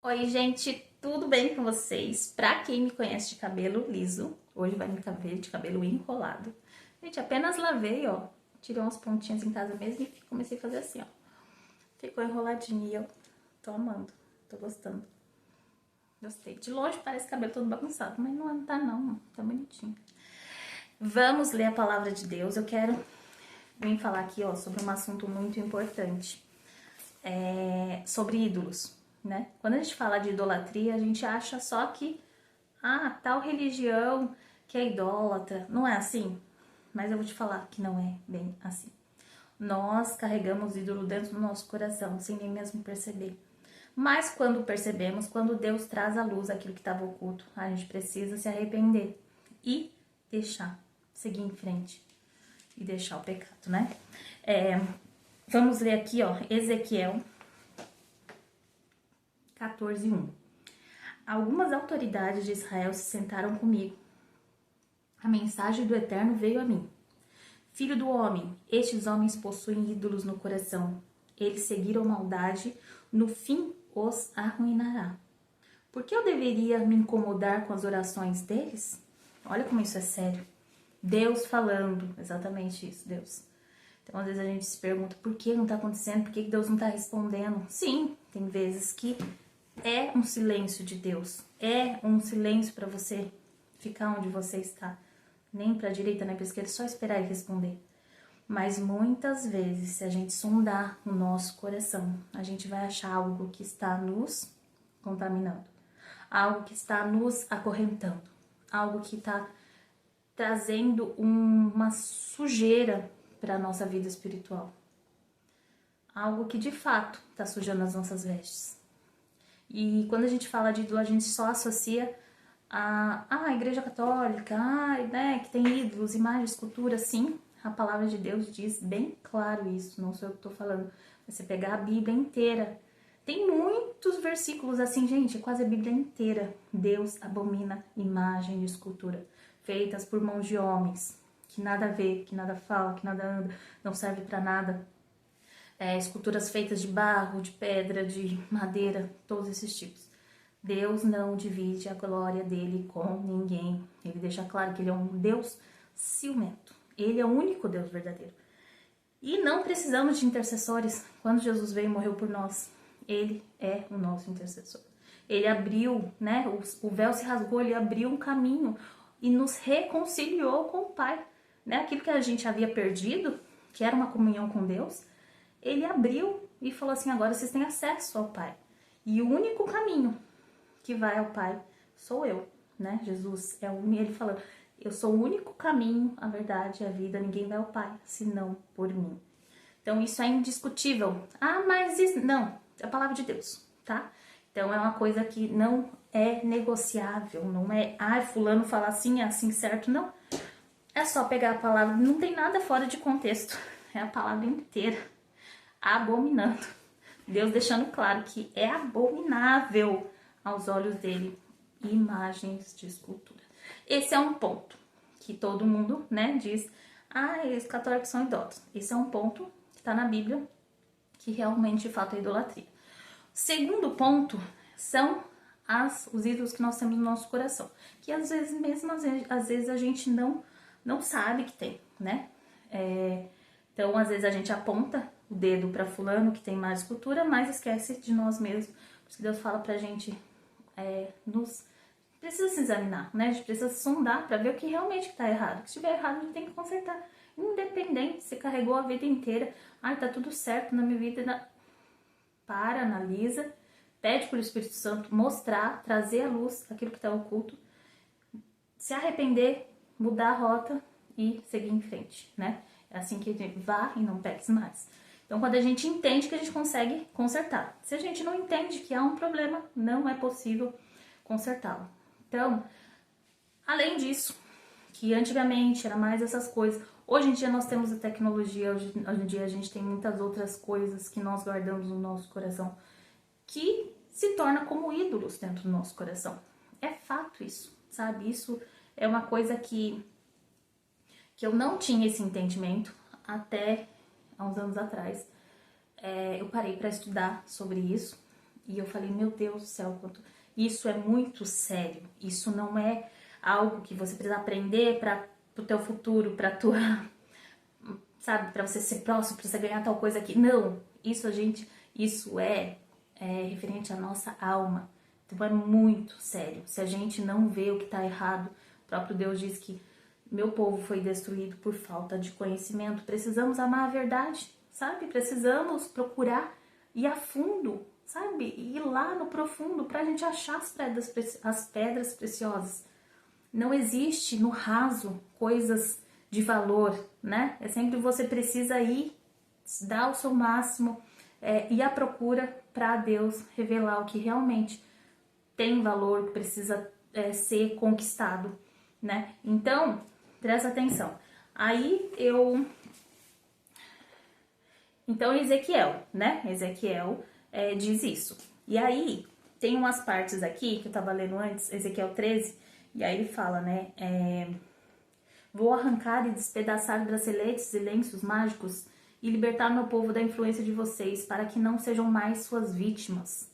Oi, gente, tudo bem com vocês? Pra quem me conhece de cabelo liso, hoje vai me ver de cabelo enrolado. Gente, apenas lavei, ó, tirei umas pontinhas em casa mesmo e comecei a fazer assim, ó. Ficou enroladinho e eu tô amando, tô gostando. Gostei. De longe parece cabelo todo bagunçado, mas não tá não, tá bonitinho. Vamos ler a palavra de Deus. Eu quero vir falar aqui, ó, sobre um assunto muito importante. Sobre ídolos, né? Quando a gente fala de idolatria, a gente acha só que, tal religião que é idólatra. Não é assim? Mas eu vou te falar que não é bem assim. Nós carregamos ídolo dentro do nosso coração, sem nem mesmo perceber. Mas quando percebemos, quando Deus traz à luz aquilo que estava oculto, a gente precisa se arrepender e deixar, seguir em frente e deixar o pecado, né? Vamos ler aqui, ó, Ezequiel 14:1. Algumas autoridades de Israel se sentaram comigo. A mensagem do Eterno veio a mim. Filho do homem, estes homens possuem ídolos no coração. Eles seguiram maldade, no fim os arruinará. Por que eu deveria me incomodar com as orações deles? Olha como isso é sério. Deus falando, exatamente isso, Deus. Então, às vezes a gente se pergunta por que não está acontecendo, por que Deus não está respondendo. Sim, tem vezes que é um silêncio de Deus, é um silêncio para você ficar onde você está, nem para a direita nem para a esquerda, só esperar ele responder. Mas muitas vezes, se a gente sondar o nosso coração, a gente vai achar algo que está nos contaminando, algo que está nos acorrentando, algo que está trazendo uma sujeira para a nossa vida espiritual, algo que de fato está sujando as nossas vestes. E quando a gente fala de ídolo, a gente só associa a Igreja Católica, né, que tem ídolos, imagens, esculturas, sim. A palavra de Deus diz bem claro isso, não sou eu que estou falando. Você pegar a Bíblia inteira, tem muitos versículos assim, gente, é quase a Bíblia inteira. Deus abomina imagem de escultura, feitas por mãos de homens, que nada vê, que nada fala, que nada anda, não serve para nada. Esculturas feitas de barro, de pedra, de madeira, todos esses tipos. Deus não divide a glória dele com ninguém. Ele deixa claro que ele é um Deus ciumento. Ele é o único Deus verdadeiro. E não precisamos de intercessores. Quando Jesus veio e morreu por nós, ele é o nosso intercessor. Ele abriu, né? O véu se rasgou, ele abriu um caminho e nos reconciliou com o Pai. Né? Aquilo que a gente havia perdido, que era uma comunhão com Deus, ele abriu e falou assim, agora vocês têm acesso ao Pai. E o único caminho que vai ao Pai sou eu, né? Jesus é o único, ele falando, eu sou o único caminho, a verdade e a vida, ninguém vai ao Pai, senão por mim. Então isso é indiscutível. Mas isso, não, é a palavra de Deus, tá? Então é uma coisa que não é negociável, não é, fulano fala assim, é assim certo, não. É só pegar a palavra, não tem nada fora de contexto, é a palavra inteira, abominando. Deus deixando claro que é abominável aos olhos dele imagens de escultura. Esse é um ponto que todo mundo, né, diz, os católicos são idólatras. Esse é um ponto que está na Bíblia, que realmente de fato é idolatria. Segundo ponto são os ídolos que nós temos no nosso coração, que às vezes mesmo às vezes a gente não sabe que tem, né? Então às vezes a gente aponta o dedo para fulano que tem mais escultura, mas esquece de nós mesmos. Por isso que Deus fala pra gente precisa se examinar, né? A gente precisa sondar para ver o que realmente está errado. Se estiver errado, a gente tem que consertar. Independente se carregou a vida inteira, tá tudo certo na minha vida. Para, analisa, pede para o Espírito Santo mostrar, trazer à luz aquilo que está oculto, se arrepender, mudar a rota e seguir em frente, né? É assim que a gente vá e não peques mais. Então, quando a gente entende que a gente consegue consertar. Se a gente não entende que há um problema, não é possível consertá-lo. Então, além disso, que antigamente era mais essas coisas, hoje em dia nós temos a tecnologia, hoje em dia a gente tem muitas outras coisas que nós guardamos no nosso coração, que se torna como ídolos dentro do nosso coração. É fato isso, sabe? Isso é uma coisa que eu não tinha esse entendimento até há uns anos atrás. Eu parei para estudar sobre isso E eu falei, meu Deus do céu, isso é muito sério. Isso não é algo que você precisa aprender para o teu futuro, para tua, sabe, para você ser próximo, para você ganhar tal coisa aqui. Não, isso é referente à nossa alma. Então é muito sério. Se a gente não vê o que está errado, o próprio Deus diz que meu povo foi destruído por falta de conhecimento. Precisamos amar a verdade, sabe? Precisamos procurar ir a fundo, sabe? Ir lá no profundo para a gente achar as pedras preciosas. Não existe no raso coisas de valor, né? É sempre você precisa ir, dar o seu máximo, ir à procura para Deus revelar o que realmente tem valor, que precisa ser conquistado, né? Então, presta atenção. Então, Ezequiel, né? Ezequiel diz isso. E aí, tem umas partes aqui que eu tava lendo antes, Ezequiel 13, e aí ele fala, né? Vou arrancar e despedaçar braceletes e lenços mágicos e libertar meu povo da influência de vocês, para que não sejam mais suas vítimas.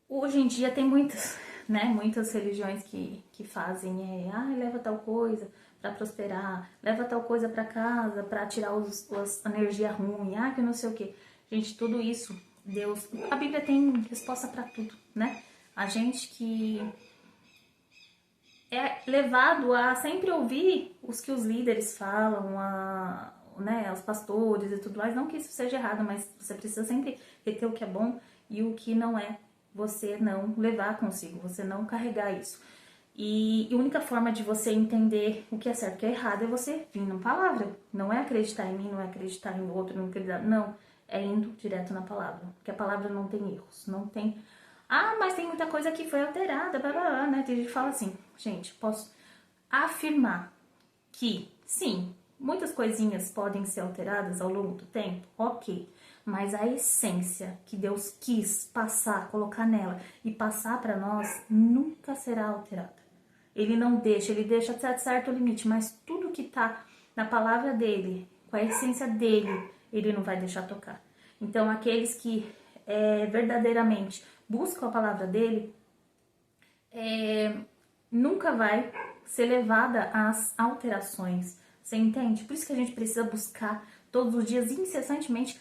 Hoje em dia tem muitas, né? Muitas religiões que fazem, leva tal coisa para prosperar, leva tal coisa para casa para tirar a energia ruim, que não sei o que. Gente, tudo isso, Deus, a Bíblia tem resposta para tudo, né? A gente que é levado a sempre ouvir os que os líderes falam, né, os pastores e tudo mais, não que isso seja errado, mas você precisa sempre reter o que é bom e o que não é, você não levar consigo, você não carregar isso. E a única forma de você entender o que é certo e o que é errado é você vir na palavra. Não é acreditar em mim, não é acreditar em outro, não. É indo direto na palavra. Porque a palavra não tem erros, não tem... mas tem muita coisa que foi alterada, blá, blá, blá, né? Tem gente que fala assim, gente, posso afirmar que, sim, muitas coisinhas podem ser alteradas ao longo do tempo, ok. Mas a essência que Deus quis passar, colocar nela e passar para nós, nunca será alterada. Ele não deixa, ele deixa até certo limite, mas tudo que tá na palavra dele, com a essência dele, ele não vai deixar tocar. Então, aqueles que verdadeiramente buscam a palavra dele, nunca vai ser levada às alterações. Você entende? Por isso que a gente precisa buscar todos os dias, incessantemente,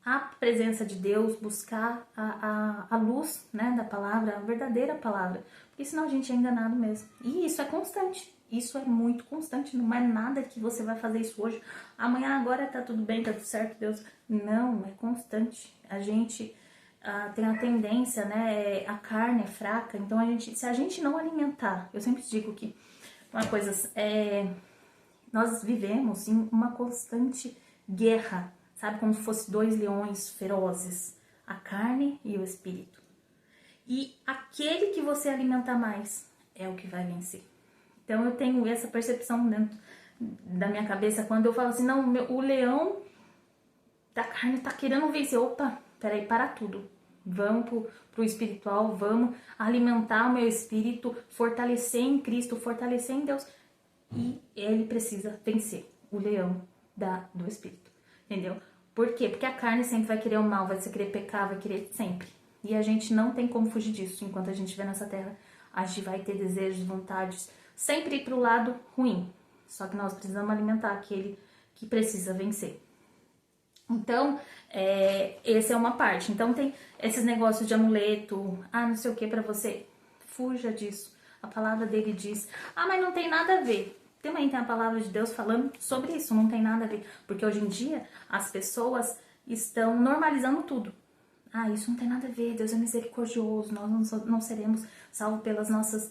a presença de Deus, buscar a luz, né, da palavra, a verdadeira palavra. Porque senão a gente é enganado mesmo. E isso é constante. Isso é muito constante. Não é nada que você vai fazer isso hoje. Amanhã agora tá tudo bem, tá tudo certo, Deus. Não, é constante. A gente tem a tendência, né? A carne é fraca. Então, se a gente não alimentar... Eu sempre digo que uma coisa... nós vivemos em uma constante guerra, sabe? Como se fosse dois leões ferozes, a carne e o espírito. E aquele que você alimenta mais é o que vai vencer. Então eu tenho essa percepção dentro da minha cabeça quando eu falo assim, não, o leão da carne tá querendo vencer. Opa, peraí, para tudo. Vamos pro espiritual, vamos alimentar o meu espírito, fortalecer em Cristo, fortalecer em Deus. E ele precisa vencer o leão do espírito, entendeu? Por quê? Porque a carne sempre vai querer o mal, vai querer pecar, vai querer sempre. E a gente não tem como fugir disso. Enquanto a gente estiver nessa terra, a gente vai ter desejos, vontades, sempre ir pro lado ruim. Só que nós precisamos alimentar aquele que precisa vencer. Então, essa é uma parte. Então, tem esses negócios de amuleto, não sei o que pra você. Fuja disso. A palavra dele diz, mas não tem nada a ver. Também tem a palavra de Deus falando sobre isso, não tem nada a ver. Porque hoje em dia, as pessoas estão normalizando tudo. Isso não tem nada a ver, Deus é misericordioso, nós não seremos salvos pelas nossas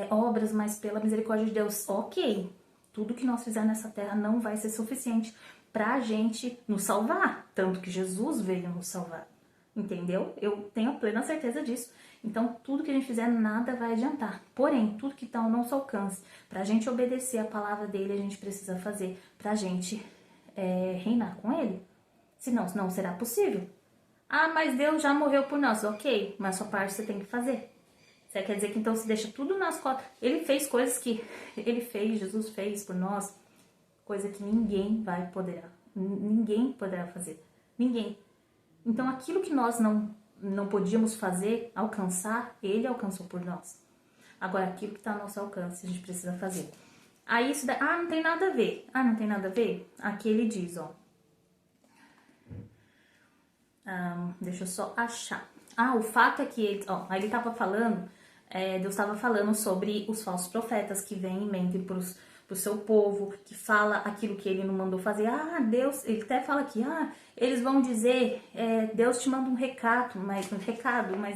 obras, mas pela misericórdia de Deus. Ok, tudo que nós fizermos nessa terra não vai ser suficiente pra gente nos salvar, tanto que Jesus veio nos salvar, entendeu? Eu tenho a plena certeza disso. Então, tudo que a gente fizer, nada vai adiantar. Porém, tudo que está ao nosso alcance, pra gente obedecer a palavra dele, a gente precisa fazer pra gente reinar com ele. Senão, não será possível. Mas Deus já morreu por nós. Ok, mas a sua parte você tem que fazer. Você quer dizer que então se deixa tudo nas costas. Ele fez coisas que Jesus fez por nós, coisa que ninguém poderá fazer. Ninguém. Então aquilo que nós não podíamos fazer, alcançar, ele alcançou por nós. Agora aquilo que está ao nosso alcance, a gente precisa fazer. Aí isso daí, não tem nada a ver. Não tem nada a ver? Aqui ele diz, ó. Deixa eu só achar. O fato é que ele, aí ele estava falando, Deus estava falando sobre os falsos profetas que vêm e mentem pro seu povo, que fala aquilo que ele não mandou fazer. Deus, ele até fala aqui, eles vão dizer, Deus te manda um recado, mas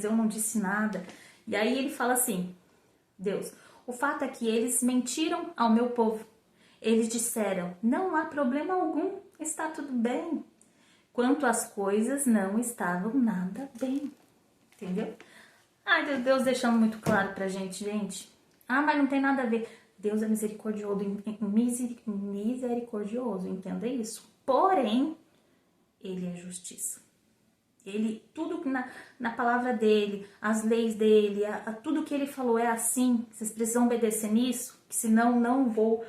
eu não disse nada. E aí ele fala assim, Deus, o fato é que eles mentiram ao meu povo. Eles disseram, não há problema algum, está tudo bem. Quanto às coisas não estavam nada bem. Entendeu? Deus deixando muito claro pra gente, mas não tem nada a ver. Deus é misericordioso, entenda isso. Porém, ele é justiça. Ele, tudo na palavra dele, as leis dele, tudo que ele falou é assim, vocês precisam obedecer nisso, que senão não vou.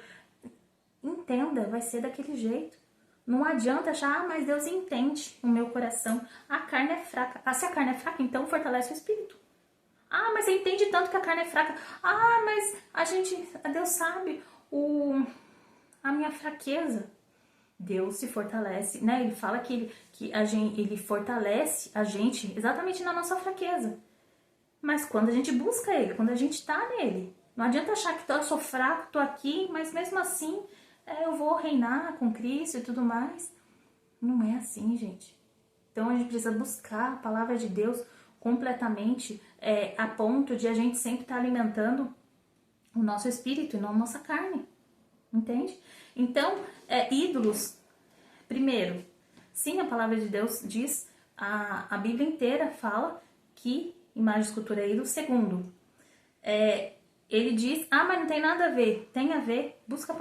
Entenda, vai ser daquele jeito. Não adianta achar, mas Deus entende o meu coração. A carne é fraca. Se a carne é fraca, então fortalece o espírito. Mas você entende tanto que a carne é fraca. Mas Deus sabe a minha fraqueza. Deus se fortalece, né? Ele fala que ele fortalece a gente exatamente na nossa fraqueza. Mas quando a gente busca ele, quando a gente tá nele. Não adianta achar que eu sou fraco, tô aqui, mas mesmo assim eu vou reinar com Cristo e tudo mais. Não é assim, gente. Então a gente precisa buscar a palavra de Deus completamente a ponto de a gente sempre estar alimentando o nosso espírito e não a nossa carne. Entende? Então, ídolos, primeiro, sim, a palavra de Deus diz, a Bíblia inteira fala que imagem e escultura é ídolo. Segundo, ele diz, mas não tem nada a ver. Tem a ver, busca a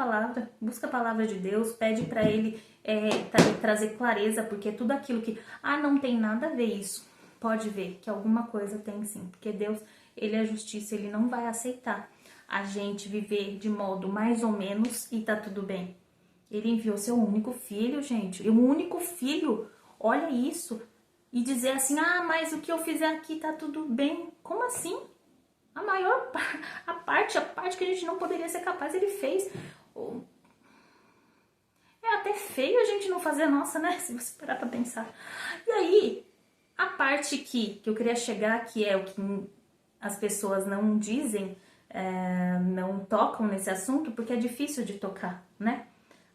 palavra de Deus, pede para ele trazer clareza, porque tudo aquilo que, não tem nada a ver isso, pode ver que alguma coisa tem sim, porque Deus, ele é justiça, ele não vai aceitar a gente viver de modo mais ou menos e tá tudo bem. Ele enviou seu único filho, gente, o único filho, olha isso, e dizer assim, mas o que eu fizer aqui tá tudo bem. Como assim? A parte que a gente não poderia ser capaz, ele fez. É até feio a gente não fazer a nossa, né? Se você parar pra pensar. E aí, a parte que eu queria chegar, que é o que as pessoas não dizem, não tocam nesse assunto, porque é difícil de tocar, né?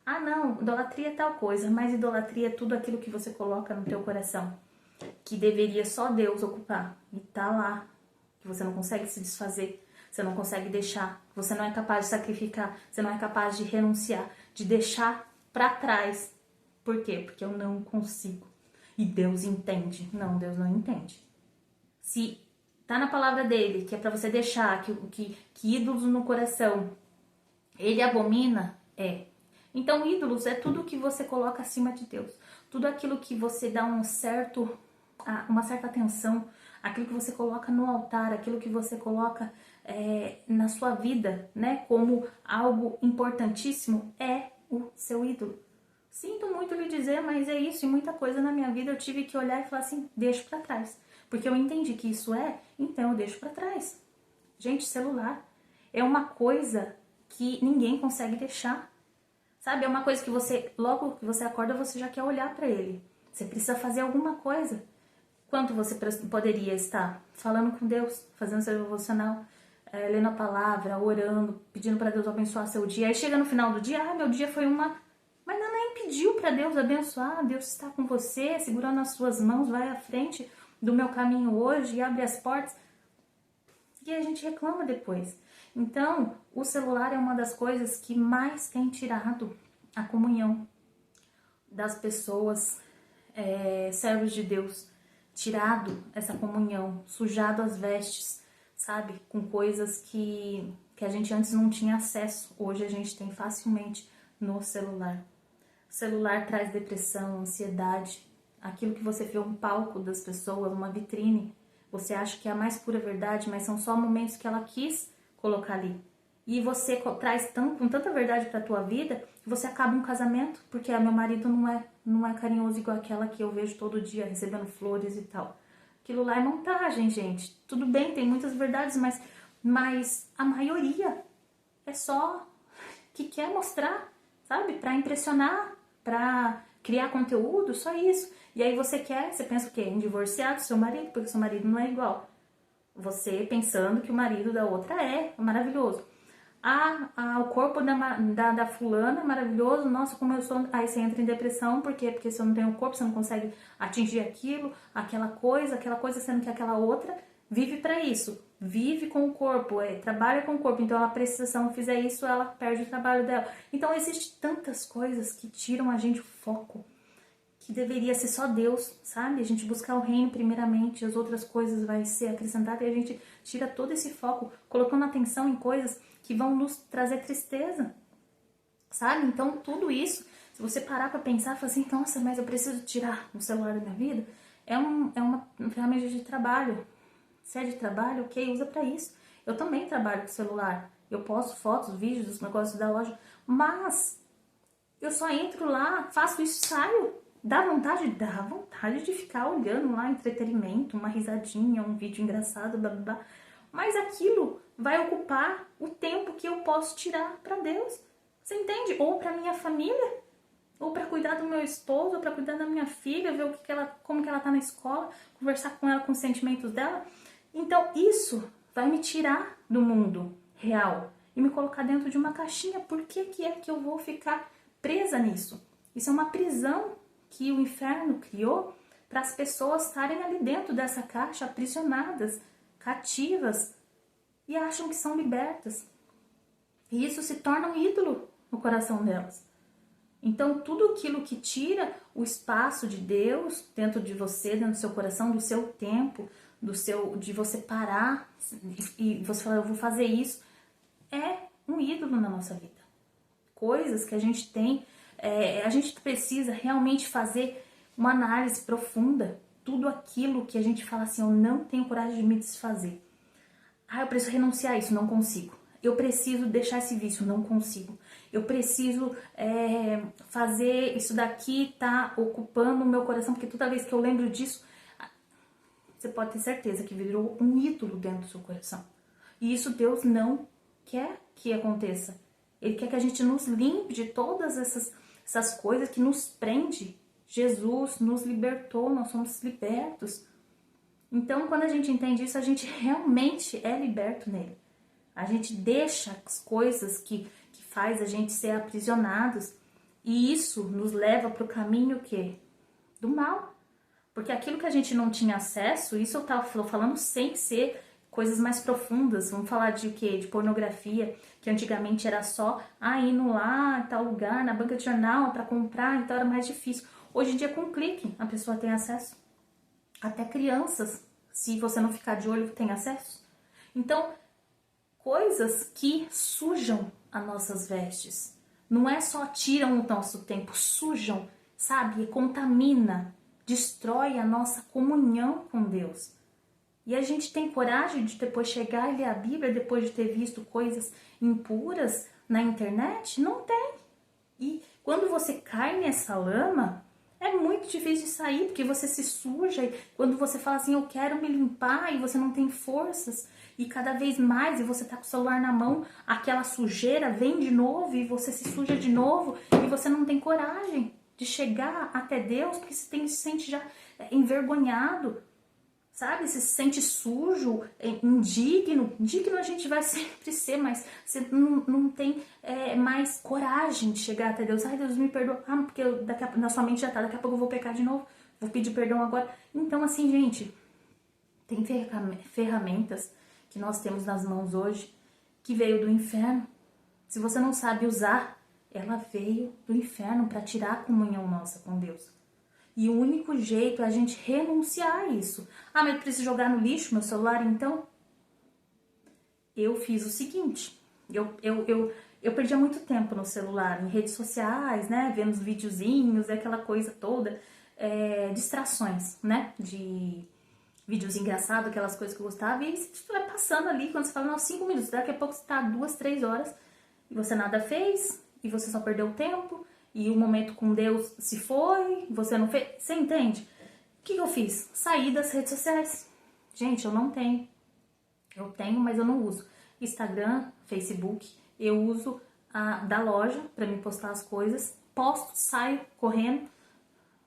Não, idolatria é tal coisa, mas idolatria é tudo aquilo que você coloca no teu coração, que deveria só Deus ocupar, e tá lá, que você não consegue se desfazer, você não consegue deixar, você não é capaz de sacrificar, você não é capaz de renunciar, de deixar pra trás. Por quê? Porque eu não consigo. E Deus entende. Não, Deus não entende. Se tá na palavra dele, que é pra você deixar, que ídolos no coração, ele abomina, Então, ídolos é tudo que você coloca acima de Deus. Tudo aquilo que você dá uma certa atenção, aquilo que você coloca no altar, aquilo que você coloca na sua vida, né, como algo importantíssimo, é o seu ídolo. Sinto muito lhe dizer, mas é isso. E muita coisa na minha vida eu tive que olhar e falar assim, deixo pra trás. Porque eu entendi que isso então eu deixo pra trás. Gente, celular é uma coisa que ninguém consegue deixar. Sabe, é uma coisa que você, logo que você acorda, você já quer olhar pra ele. Você precisa fazer alguma coisa. Quanto você poderia estar falando com Deus, fazendo seu devocional, lendo a palavra, orando, pedindo para Deus abençoar seu dia. Aí chega no final do dia, meu dia foi uma... Mas não nem pediu para Deus abençoar. Deus está com você, segurando as suas mãos, vai à frente do meu caminho hoje e abre as portas. E a gente reclama depois. Então, o celular é uma das coisas que mais tem tirado a comunhão das pessoas, servos de Deus, tirado essa comunhão, sujado as vestes, sabe? Com coisas que a gente antes não tinha acesso, hoje a gente tem facilmente no celular. O celular traz depressão, ansiedade, aquilo que você vê um palco das pessoas, uma vitrine, você acha que é a mais pura verdade, mas são só momentos que ela quis colocar ali. E você traz com tanta verdade pra tua vida que você acaba um casamento, porque meu marido não é carinhoso igual aquela que eu vejo todo dia recebendo flores e tal. Aquilo lá é montagem, gente. Tudo bem, tem muitas verdades, mas a maioria é só que quer mostrar, sabe? Pra impressionar, pra criar conteúdo, só isso. E aí você pensa o quê? Em divorciar do seu marido, porque seu marido não é igual. Você pensando que o marido da outra é maravilhoso. O corpo da fulana é maravilhoso, nossa, como eu sou. Aí você entra em depressão, por quê? Porque você não tem o corpo, você não consegue atingir aquilo, aquela coisa, sendo que aquela outra vive para isso. Vive com o corpo, trabalha com o corpo. Então ela precisa, se ela não fizer isso, ela perde o trabalho dela. Então existem tantas coisas que tiram a gente o foco, que deveria ser só Deus, sabe? A gente buscar o reino primeiramente, as outras coisas vai ser acrescentado, e a gente tira todo esse foco, colocando atenção em coisas que vão nos trazer tristeza, sabe? Então tudo isso, se você parar pra pensar, falar assim, nossa, mas eu preciso tirar o celular da minha vida, é uma ferramenta de trabalho. Se é de trabalho, ok, usa pra isso. Eu também trabalho com celular, eu posto fotos, vídeos, os negócios da loja, mas eu só entro lá, faço isso e saio. Dá vontade de ficar olhando lá, entretenimento, uma risadinha, um vídeo engraçado, blá, blá, blá. Mas aquilo vai ocupar o tempo que eu posso tirar para Deus. Você entende? Ou para minha família, ou para cuidar do meu esposo, ou para cuidar da minha filha, ver como que ela tá na escola, conversar com ela com os sentimentos dela. Então isso vai me tirar do mundo real e me colocar dentro de uma caixinha. Por que é que eu vou ficar presa nisso? Isso é uma prisão que o inferno criou para as pessoas estarem ali dentro dessa caixa, aprisionadas, cativas, e acham que são libertas. E isso se torna um ídolo no coração delas. Então, tudo aquilo que tira o espaço de Deus dentro de você, dentro do seu coração, do seu tempo, de você parar e você falar, eu vou fazer isso, é um ídolo na nossa vida. Coisas que a gente tem, a gente precisa realmente fazer uma análise profunda. Tudo aquilo que a gente fala assim, eu não tenho coragem de me desfazer. Eu preciso renunciar a isso, não consigo. Eu preciso deixar esse vício, não consigo. Eu preciso fazer isso daqui, tá ocupando o meu coração, porque toda vez que eu lembro disso, você pode ter certeza que virou um ídolo dentro do seu coração. E isso Deus não quer que aconteça. Ele quer que a gente nos limpe de todas essas coisas que nos prende. Jesus nos libertou, nós somos libertos. Então, quando a gente entende isso, a gente realmente é liberto nele. A gente deixa as coisas que faz a gente ser aprisionados. E isso nos leva para o caminho o quê? Do mal. Porque aquilo que a gente não tinha acesso, isso eu estava falando sem ser coisas mais profundas. Vamos falar de quê? De pornografia, que antigamente era só indo lá em tal lugar, na banca de jornal para comprar, então era mais difícil. Hoje em dia, com um clique, a pessoa tem acesso. Até crianças, se você não ficar de olho, tem acesso. Então, coisas que sujam as nossas vestes. Não é só tiram o nosso tempo, sujam, sabe? Contamina, destrói a nossa comunhão com Deus. E a gente tem coragem de depois chegar e ler a Bíblia depois de ter visto coisas impuras na internet? Não tem. E quando você cai nessa lama, é muito difícil de sair, porque você se suja. E quando você fala assim, eu quero me limpar, e você não tem forças, e cada vez mais, e você tá com o celular na mão, aquela sujeira vem de novo, e você se suja de novo, e você não tem coragem de chegar até Deus, porque você se sente já envergonhado, sabe? Você se sente sujo, indigno. Digno a gente vai sempre ser, mas você não tem mais coragem de chegar até Deus. Ai, Deus me perdoa. Porque na sua mente já tá, daqui a pouco eu vou pecar de novo, vou pedir perdão agora. Então, assim, gente, tem ferramentas que nós temos nas mãos hoje, que veio do inferno. Se você não sabe usar, ela veio do inferno para tirar a comunhão nossa com Deus. E o único jeito é a gente renunciar a isso. Mas eu preciso jogar no lixo meu celular, então? Eu fiz o seguinte, eu perdia muito tempo no celular, em redes sociais, né, vendo os videozinhos, aquela coisa toda, distrações, né, de vídeos engraçados, aquelas coisas que eu gostava, e você vai passando ali, quando você fala, não, 5 minutos, daqui a pouco você tá 2, 3 horas, e você nada fez, e você só perdeu tempo, e o momento com Deus se foi, você não fez. Você entende? O que eu fiz? Saí das redes sociais. Gente, eu não tenho. Eu tenho, mas eu não uso. Instagram, Facebook, eu uso a da loja para me postar as coisas. Posto, saio correndo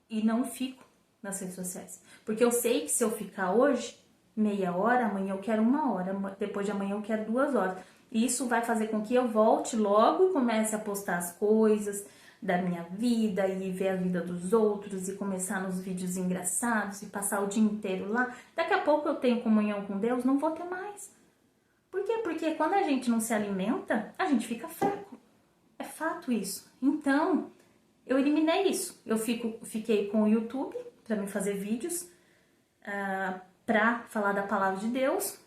e não fico nas redes sociais. Porque eu sei que se eu ficar hoje, meia hora, amanhã eu quero 1 hora, depois de amanhã eu quero 2 horas. E isso vai fazer com que eu volte logo e comece a postar as coisas da minha vida e ver a vida dos outros e começar nos vídeos engraçados e passar o dia inteiro lá. Daqui a pouco eu tenho comunhão com Deus, não vou ter mais. Por quê? Porque quando a gente não se alimenta, a gente fica fraco. É fato isso. Então, eu eliminei isso. Eu fiquei com o YouTube para me fazer vídeos, para falar da palavra de Deus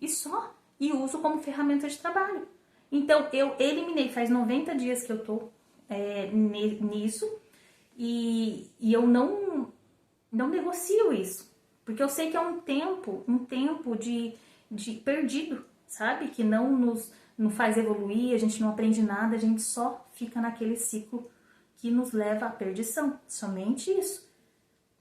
e só. E uso como ferramenta de trabalho. Então, eu eliminei, faz 90 dias que eu tô nisso e eu não negocio isso. Porque eu sei que é um tempo de perdido, sabe? Que não faz evoluir, a gente não aprende nada, a gente só fica naquele ciclo que nos leva à perdição. Somente isso.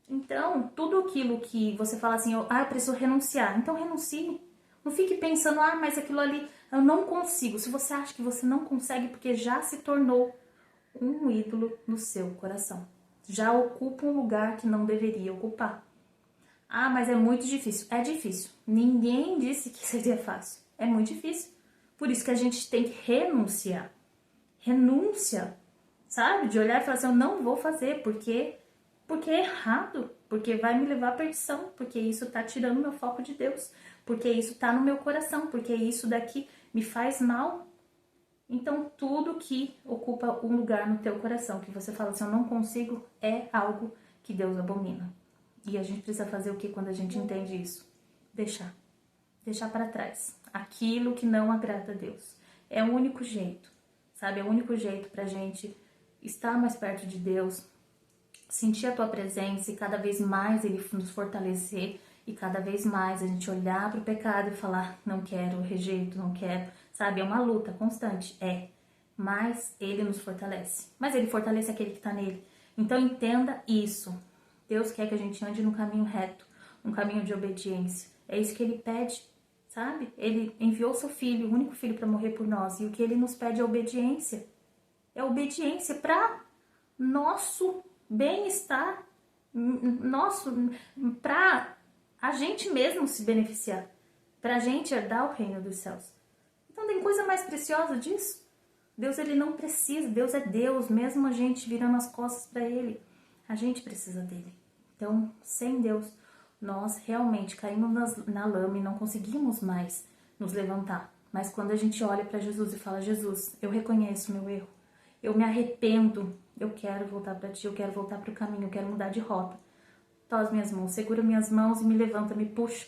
Então, tudo aquilo que você fala assim, eu preciso renunciar. Então, renuncie. Não fique pensando, mas aquilo ali eu não consigo. Se você acha que você não consegue, porque já se tornou um ídolo no seu coração. Já ocupa um lugar que não deveria ocupar. Mas é muito difícil. É difícil. Ninguém disse que seria fácil. É muito difícil. Por isso que a gente tem que renunciar. Renúncia, sabe? De olhar e falar assim, eu não vou fazer, porque é errado, porque vai me levar à perdição, porque isso tá tirando meu foco de Deus, porque isso tá no meu coração, porque isso daqui me faz mal. Então, tudo que ocupa um lugar no teu coração, que você fala assim, eu não consigo, é algo que Deus abomina. E a gente precisa fazer o que quando a gente entende isso? Deixar para trás aquilo que não agrada a Deus. É o único jeito, sabe? É o único jeito pra gente estar mais perto de Deus, sentir a tua presença e cada vez mais Ele nos fortalecer e cada vez mais a gente olhar para o pecado e falar, não quero, rejeito, não quero, sabe? É uma luta constante, mas Ele nos fortalece. Mas Ele fortalece aquele que está nele. Então entenda isso. Deus quer que a gente ande no caminho reto, um caminho de obediência. É isso que Ele pede, sabe? Ele enviou seu Filho, o único Filho, para morrer por nós. E o que Ele nos pede é obediência. É obediência para nosso bem-estar, para a gente mesmo se beneficiar, para a gente herdar o reino dos céus. Então tem coisa mais preciosa disso? Deus, Ele não precisa, Deus é Deus, mesmo a gente virando as costas para Ele, a gente precisa dele. Então, sem Deus, nós realmente caímos na lama e não conseguimos mais nos levantar. Mas quando a gente olha para Jesus e fala, Jesus, eu reconheço o meu erro, eu me arrependo, eu quero voltar para ti, eu quero voltar para o caminho, eu quero mudar de rota. Toma as minhas mãos, segura minhas mãos e me levanta, me puxa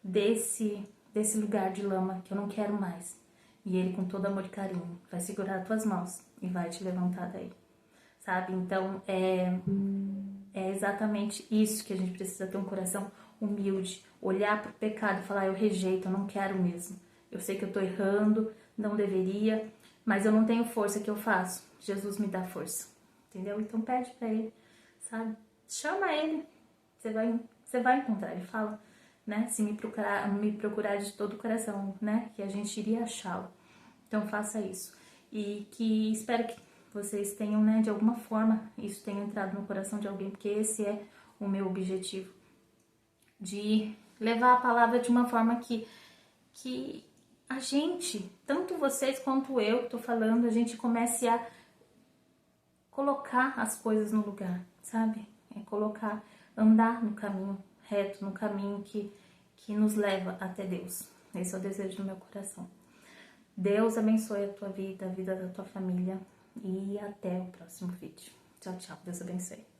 desse lugar de lama que eu não quero mais. E Ele, com todo amor e carinho, vai segurar as tuas mãos e vai te levantar daí, sabe? Então, é exatamente isso que a gente precisa ter, um coração humilde, olhar para o pecado e falar, eu rejeito, eu não quero mesmo. Eu sei que eu tô errando, não deveria, mas eu não tenho força, que eu faço? Jesus me dá força, entendeu? Então pede para Ele, sabe? Chama Ele, você vai encontrar. Ele fala, né? Se me procurar de todo o coração, né? Que a gente iria achá-lo. Então faça isso. E que espero que vocês tenham, né? De alguma forma, isso tenha entrado no coração de alguém, porque esse é o meu objetivo. De levar a palavra de uma forma que a gente, tanto vocês quanto eu que tô falando, a gente comece a colocar as coisas no lugar, sabe? Andar no caminho reto, no caminho que nos leva até Deus. Esse é o desejo do meu coração. Deus abençoe a tua vida, a vida da tua família, e até o próximo vídeo. Tchau, tchau. Deus abençoe.